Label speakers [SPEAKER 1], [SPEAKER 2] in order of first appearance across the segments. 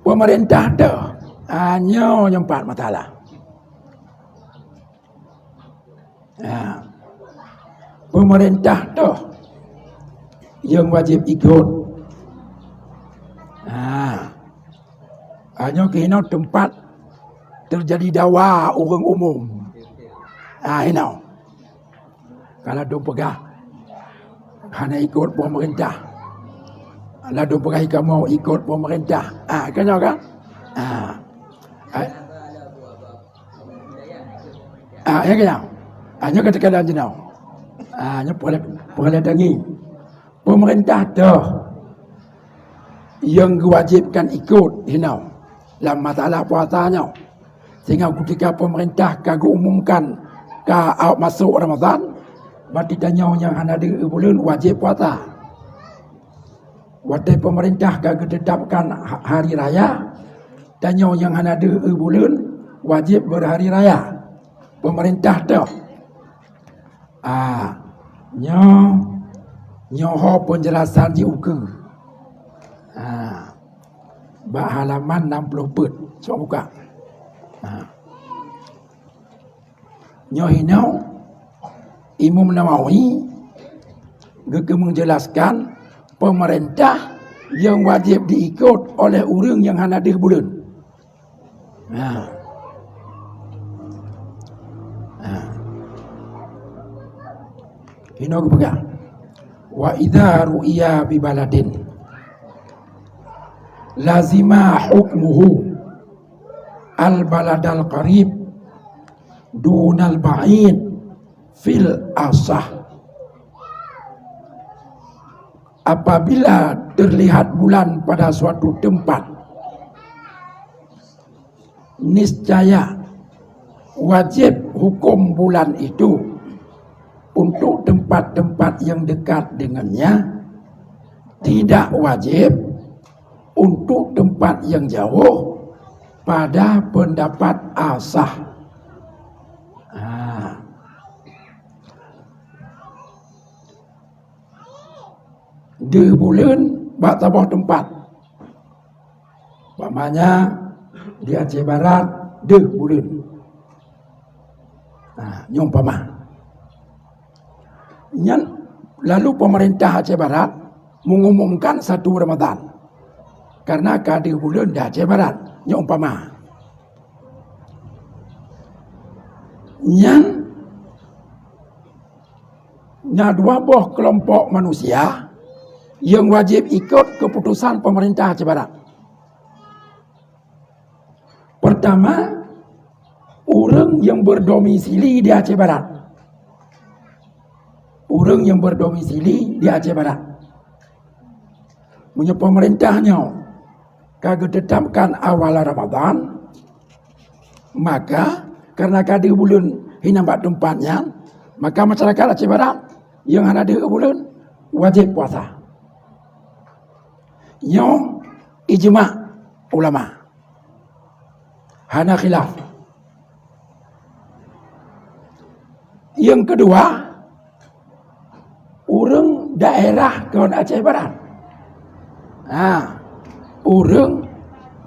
[SPEAKER 1] pemerintah dah hanya nyempat masalah. Pemerintah dah yang wajib ikut. Hanya kena tempat terjadi dakwah orang umum. Hina. Kalau dong pegah hanya ikut pemerintah. Kalau dong pegah kamu ikut pemerintah. Kena kan? Yang kena. Hanya kata-kata jenau. Hanya perladangi. Pemerintah dah yang diwajibkan ikut hinau dalam masalah puasanya. Sehingga ketika pemerintah kagak umumkan masuk Ramadan, berarti tanya yang ada di bulan wajib puasa. Waktu pemerintah kagak tetapkan hari raya, tanya yang ada di bulan wajib berhari raya. Pemerintah dah. Nyoho penjelasan di uke. Bak halaman 60 pet. Coba buka. Nyohinau Imam Nawawi gege menjelaskan pemerintah yang wajib diikut oleh orang yang hana di bulan. Ini aku pegang. Wa idza ru'iya bi baladin lazima hukmuhu al baladal qarib dunal ba'id fil asah. Apabila terlihat bulan pada suatu tempat, niscaya wajib hukum bulan itu untuk tempat-tempat yang dekat dengannya, tidak wajib untuk tempat yang jauh pada pendapat asah. Di bulan bak tabah tempat, umpamanya di Aceh Barat di bulan, nyumpama. Lalu pemerintah Aceh Barat mengumumkan 1 Ramadan karena kadi bulan di Aceh Barat, nyumpama. Dua buah kelompok manusia yang wajib ikut keputusan pemerintah Aceh Barat. Pertama, orang yang berdomisili di Aceh Barat. Orang yang berdomisili di Aceh Barat. Punya pemerintahnya kagak tetapkan awal Ramadan, maka karena kadi bulan hinambat tempatnya, maka masyarakat Aceh Barat yang ada di bulan wajib puasa. Yang ijma' ulama. Hana khilaf. Yang kedua, orang daerah kawan Aceh Barat. Orang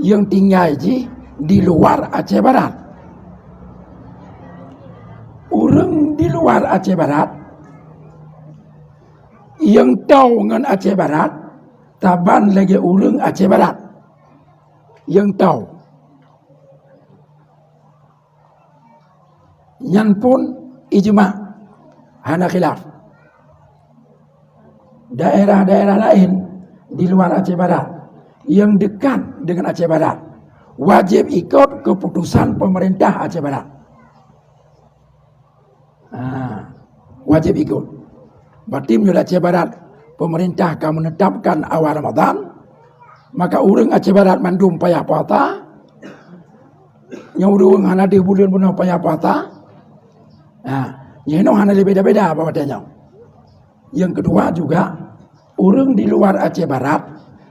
[SPEAKER 1] yang tinggal di luar Aceh Barat. Orang di luar Aceh Barat yang tahu dengan Aceh Barat, taban lagi orang Aceh Barat yang tahu. Yang pun ijma' hana khilaf. Daerah-daerah lain di luar Aceh Barat yang dekat dengan Aceh Barat wajib ikut keputusan pemerintah Aceh Barat. Wajib ikut. Berarti menurut Aceh Barat pemerintah akan menetapkan awal Ramadan, maka orang Aceh Barat mandum payah puasa, yang orang hana di bulan benar payah puasa. Yang hana beda-beda apa katanya. Yang kedua juga orang di luar Aceh Barat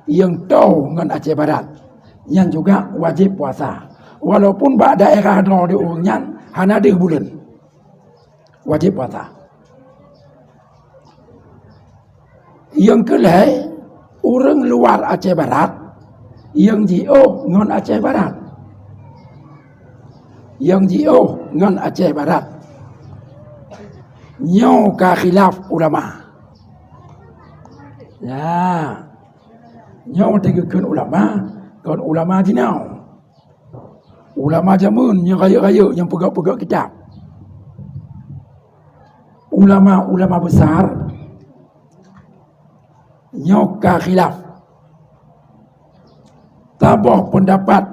[SPEAKER 1] yang tahu dengan Aceh Barat yang juga wajib puasa. Walaupun bak daerah ada di orangnya hana di bulan wajib puasa. Yang kelai orang luar Aceh Barat yang jio ngon Aceh Barat. Yang jio ngon Aceh Barat. Nyo ka khilaf ulama. Ya. Nyo tegekeun ulama, kon ulama jinau. Ulama jamun yang raya-raya yang pegak-pegak kitab. Ulama-ulama besar nyo ka khilaf. Tabah pendapat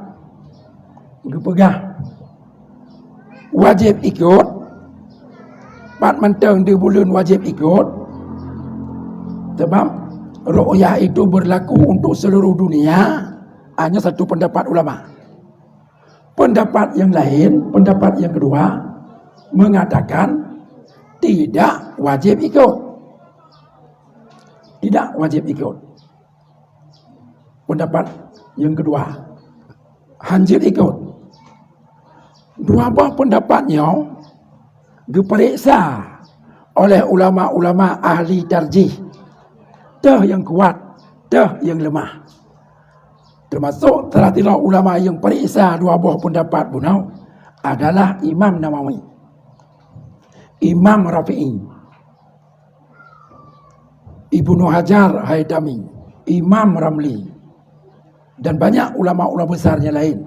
[SPEAKER 1] gepegah wajib ikut. Pat mentang di bulan wajib ikut. Sebab ru'yah itu berlaku untuk seluruh dunia. Hanya satu pendapat ulama. Pendapat yang lain, pendapat yang kedua mengatakan tidak wajib ikut. Tidak wajib ikut. Pendapat yang kedua hanjir ikut. Dua buah pendapatnya diperiksa oleh ulama-ulama ahli tarjih. Dah yang kuat, dah yang lemah. Termasuk salah satu ulama yang periksa dua buah pendapat bunau adalah Imam Nawawi, Imam Rafi'i, Ibnu Hajar Haytami, Imam Ramli, dan banyak ulama-ulama besarnya lain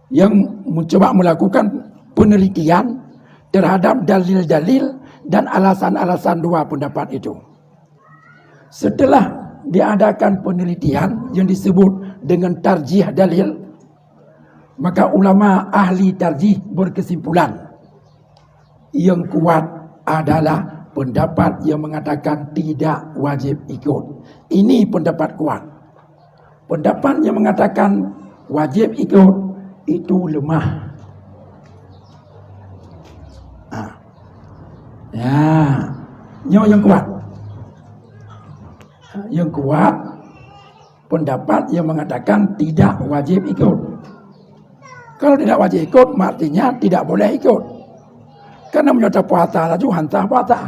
[SPEAKER 1] yang mencoba melakukan penelitian terhadap dalil-dalil dan alasan-alasan dua pendapat itu. Setelah diadakan penelitian yang disebut dengan tarjih dalil, maka ulama ahli tarjih berkesimpulan yang kuat adalah pendapat yang mengatakan tidak wajib ikut. Ini pendapat kuat. Pendapat yang mengatakan wajib ikut itu lemah. Nyo yang kuat. Yang kuat pendapat yang mengatakan tidak wajib ikut. Kalau tidak wajib ikut, artinya tidak boleh ikut. Karena menyata puasa laju hantah puasa.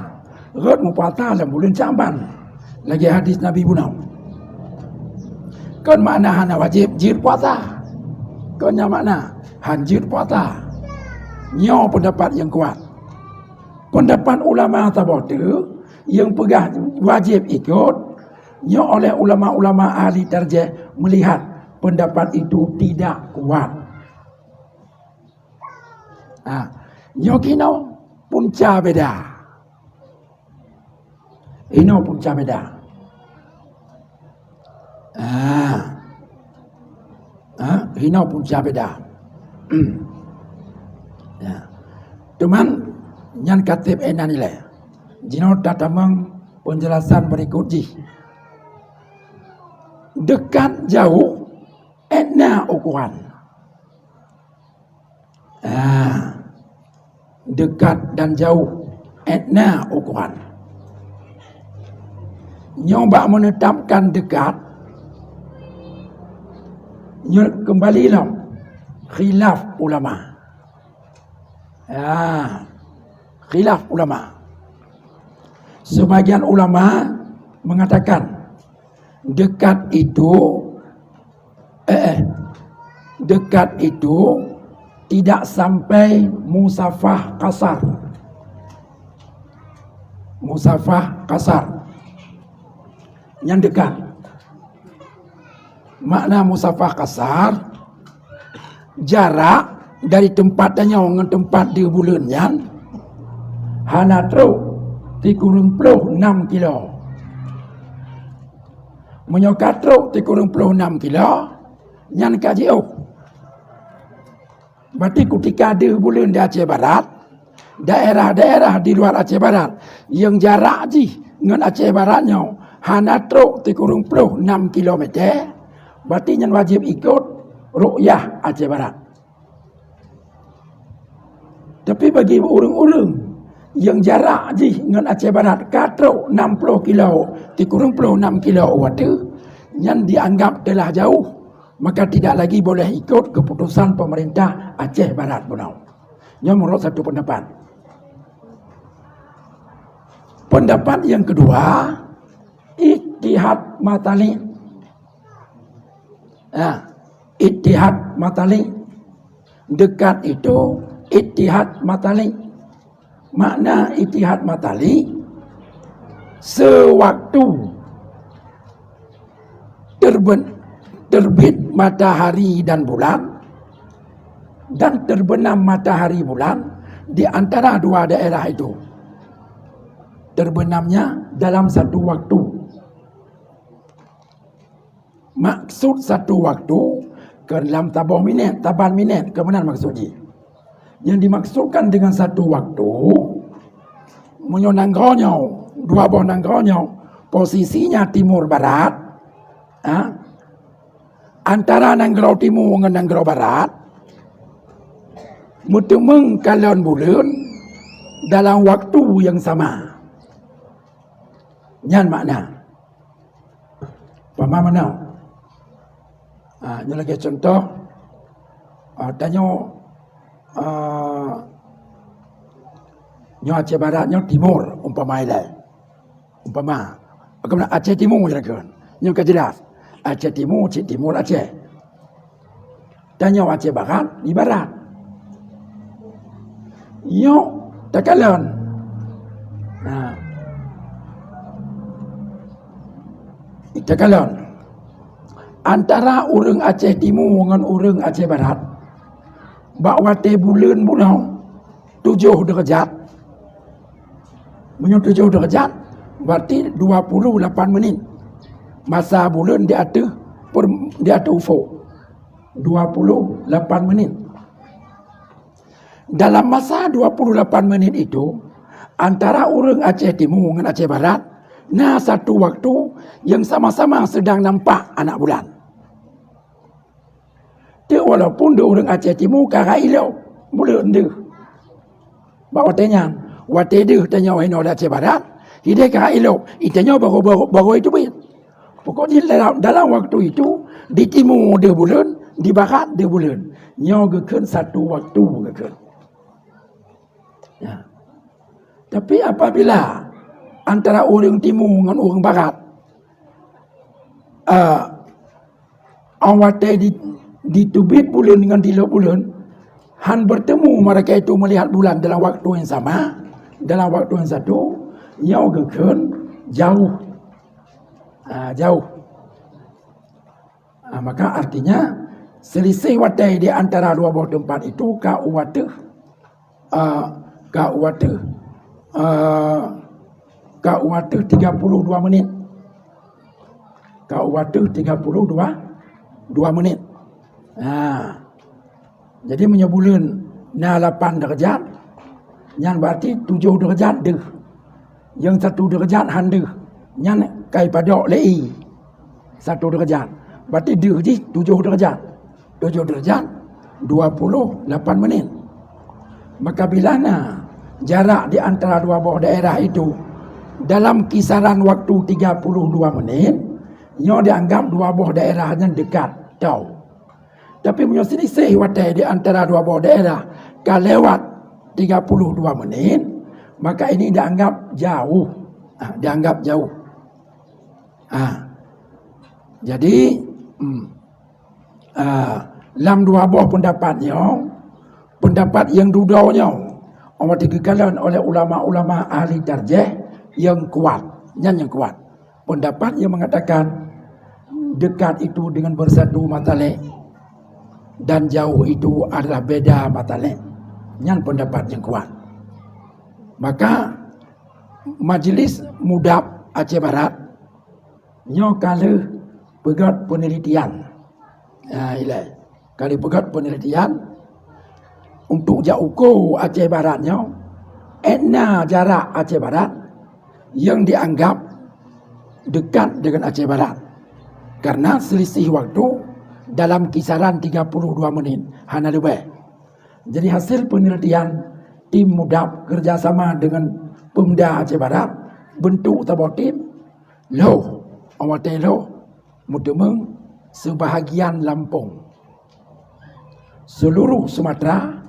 [SPEAKER 1] Ret mu puasa dalam bulan Sya'ban. Lagi hadis Nabi Bunau. Kan makna hana wajib jir puasa. Kan makna hanjir puasa. Nyo pendapat yang kuat. Pendapat ulama tabatu yang pegah wajib ikut, nyo oleh ulama-ulama ahli tarjih melihat pendapat itu tidak kuat. Nyo kino punca beda. Ino punca beda. Ino punca beda. Ya. Cuman nyan katib enan nilai. Jino tatamang penjelasan berikut ji. Dekat jauh etna ukuran. Dekat dan jauh etna ukuran. Nyoba menetapkan dekat, kembalilah khilaf ulama. Khilaf ulama. Sebagian ulama mengatakan dekat itu tidak sampai musafah kasar. Musafah kasar yang dekat. Makna musafah kasar jarak dari tempatnya dengan tempat di bulannya hana truk 36 kilo. Menyokat truk 36 kilo nyan kaji berarti ketika di bulan di Aceh Barat, daerah-daerah di luar Aceh Barat yang jarak dengan Aceh Baratnya hana truk 36 km, berarti nyan wajib ikut ru'yah Aceh Barat. Tapi bagi orang-orang yang jarak dengan Aceh Barat katro 60 kilo, 36 kilo waktu yang dianggap telah jauh, maka tidak lagi boleh ikut keputusan pemerintah Aceh Barat Bunau. Yang menurut satu pendapat. Pendapat yang kedua, Ittihad Matali. Ittihad matali. Dekat itu ittihad matali. Makna ittihad matali, sewaktu terbit matahari dan bulan dan terbenam matahari bulan di antara dua daerah itu. Terbenamnya dalam satu waktu. Maksud satu waktu ke dalam taban minit kebenar maksudnya. Yang dimaksudkan dengan satu waktu menyonangkonyo dua buah nangkonyo posisinya timur barat, antara nanggrau timur dengan nanggrau barat, mutemeng kalian bulan dalam waktu yang sama. Nyan makna. Paham mana? Ini lagi contoh. Tanya nyo Aceh Barat, nyo Timur, umpama ilai. Umpama. Bagaimana Aceh Timur kan? Nyo kejelas. Aceh Timur, Cik Timur Aceh. Tanya Aceh Barat, di Barat. Nyo takalan. Takalan. Antara orang Aceh Timur dengan orang Aceh Barat, bahawa bulan bulan 7 derajat. Menyuruh 7 derajat, berarti 28 menit. Masa bulan di atas ufuk. 28 menit. Dalam masa 28 menit itu, antara orang Aceh Timur dengan Aceh Barat, satu waktu yang sama-sama sedang nampak anak bulan. Walaupun dia orang Aceh Timur kara ilau bulan dia. Bawa tanya, wate dia tanya wahai orang Aceh Barat, dia kara ilau, itanya baru itu bin. Pokoknya dalam waktu itu di timur dia bulan, di barat dia bulan. Nyo gekeun satu waktu gekeun. Ya. Tapi apabila antara orang timur dengan orang barat, awate ditubit bulan dengan tiga bulan, han bertemu mereka itu melihat bulan dalam waktu yang sama, dalam waktu yang satu, nyau gekeun jauh. Jauh. Maka artinya selisih watai di antara dua buah tempat itu ka uwateh 32 menit. Ka uwateh 32 menit. Jadi menyebulan 8 derajat, yang berarti 7 derajat deh. Yang 1 derajat handeh. Yang kai padok lei 1 derajat. Berarti deh je 7 derajat. 7 derajat 28 menit. Maka bila jarak di antara dua buah daerah itu dalam kisaran waktu 32 menit, nyo dianggap dua buah daerahnya dekat, tahu. Tapi punya selisih watai di antara dua buah daerah kalau lewat 32 menit, maka ini dianggap jauh. Dianggap jauh. Jadi dalam dua buah pendapatnya, pendapat yang dudaunya dikekalan oleh ulama-ulama ahli tarjih yang kuat, yang kuat. Pendapat yang mengatakan dekat itu dengan bersatu matalik dan jauh itu adalah beda matalik. Yang pendapat yang kuat. Maka Majlis Mudab Aceh Barat nyo kali pegat penelitian. Kali pegat penelitian untuk jauh Aceh Baratnya, enna jarak Aceh Barat yang dianggap dekat dengan Aceh Barat karena selisih waktu dalam kisaran 32 menit hanya lebih. Jadi hasil penelitian tim Mudab kerjasama dengan Pemda Aceh Barat bentuk tabur tim awate mutemeng sebahagian Lampung, seluruh Sumatera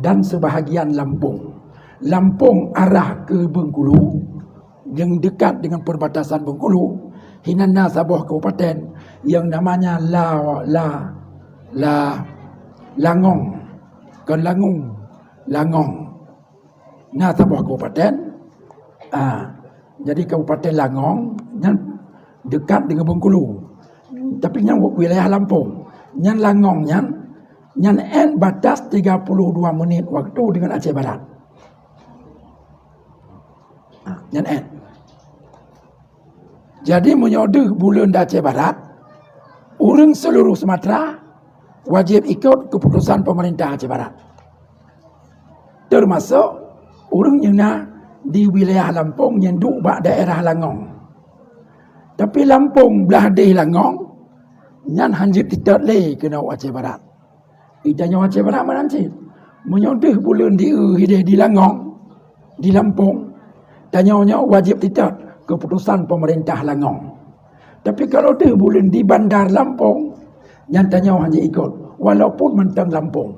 [SPEAKER 1] dan sebahagian Lampung. Lampung arah ke Bengkulu yang dekat dengan perbatasan Bengkulu, hinana sebuah kabupaten yang namanya Langong. Kan Langong. Nah, sebuah kabupaten. Jadi kabupaten Langong yang dekat dengan Bengkulu. Tapi yang wilayah Lampung. Yang Langong yang batas 32 menit waktu dengan Aceh Barat. Yang Jadi menyodoh bulan Aceh Barat, orang seluruh Sumatera wajib ikut keputusan pemerintah Aceh Barat. Termasuk orang yang di wilayah Lampung yang duduk daerah Langong. Tapi Lampung belah di Langong, yang hanya tidak leh kena Aceh Barat. Idanya Aceh Barat mana sih? Menyodoh bulan di Langong, di Lampung. Tanya wajib tidak keputusan pemerintah Langong. Tapi kalau dia bulan di bandar Lampung, yang tanya hanya ikut walaupun mentang Lampung.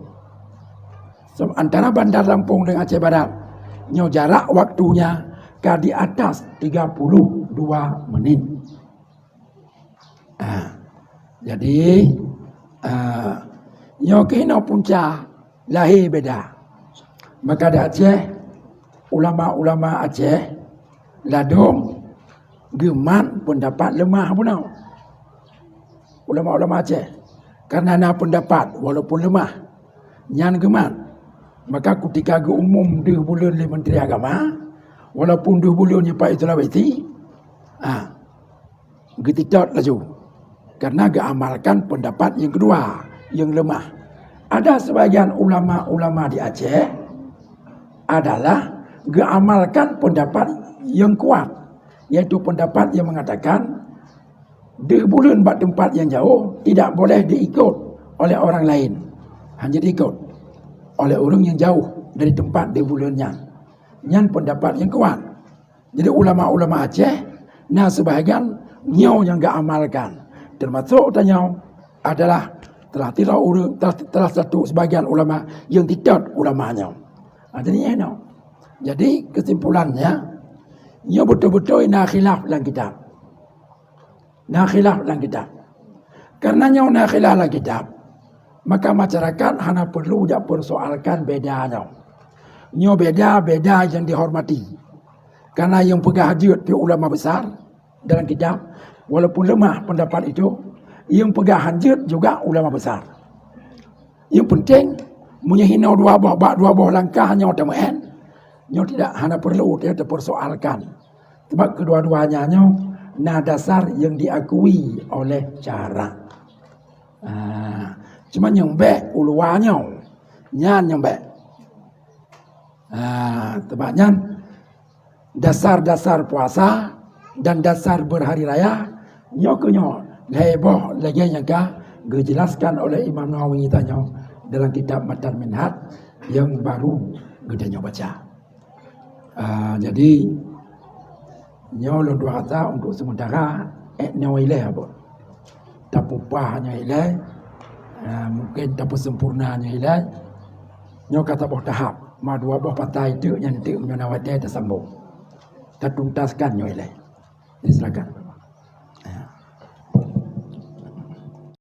[SPEAKER 1] So, antara bandar Lampung dengan Aceh Barat, jarak waktunya di atas 32 menit. Jadi kena punca lahir beda. Maka ada Aceh, ulama-ulama Aceh ladung geman pendapat lemah pun tau. Ulama-ulama Aceh karena pendapat walaupun lemah nyan geman. Maka ketika umum 2 bulan oleh Menteri Agama, walaupun 2 bulan Pak Sulawesi, getitot laju. Karena amalkan pendapat yang kedua, yang lemah. Ada sebagian ulama-ulama di Aceh adalah amalkan pendapat yang kuat, yaitu pendapat yang mengatakan 2 bulan buat tempat yang jauh tidak boleh diikut oleh orang lain, hanya diikut oleh orang yang jauh dari tempat 2 bulannya. Yang pendapat yang kuat. Jadi ulama-ulama Aceh, sebahagian yang amalkan, termasuk adalah telah satu sebagian ulama yang tidak ulamanya. Jadi kesimpulannya, betul-betul khilaf dalam kitab. Khilaf dalam kitab. Karena khilaf dalam kitab, maka masyarakat hanya perlu persoalkan bedanya. Beda-beda yang dihormati. Karena yang pegang hajat ulama besar dalam kitab, walaupun lemah pendapat itu, yang pegang hajat juga ulama besar. Yang penting, menyehina dua buah langkah hanya temuan. Tidak hanya perlu dia persoalkan. Sebab kedua-duanya dasar yang diakui oleh cara. Cuma yang baik uluannya, yang baik. Sebabnya dasar-dasar puasa dan dasar berhari raya, heboh lagi yang dijelaskan oleh Imam Nawawi tanya dalam kitab Matan Minhaj yang baru kita baca. Jadi nyolong dua kata untuk sementara nyawilah apa tapupahnya ilai mungkin tapu sempurnanya ilai kata boh tahap dua boh patai itu yang nanti menyawatnya tersambung tertuntaskan ilai. Silakan.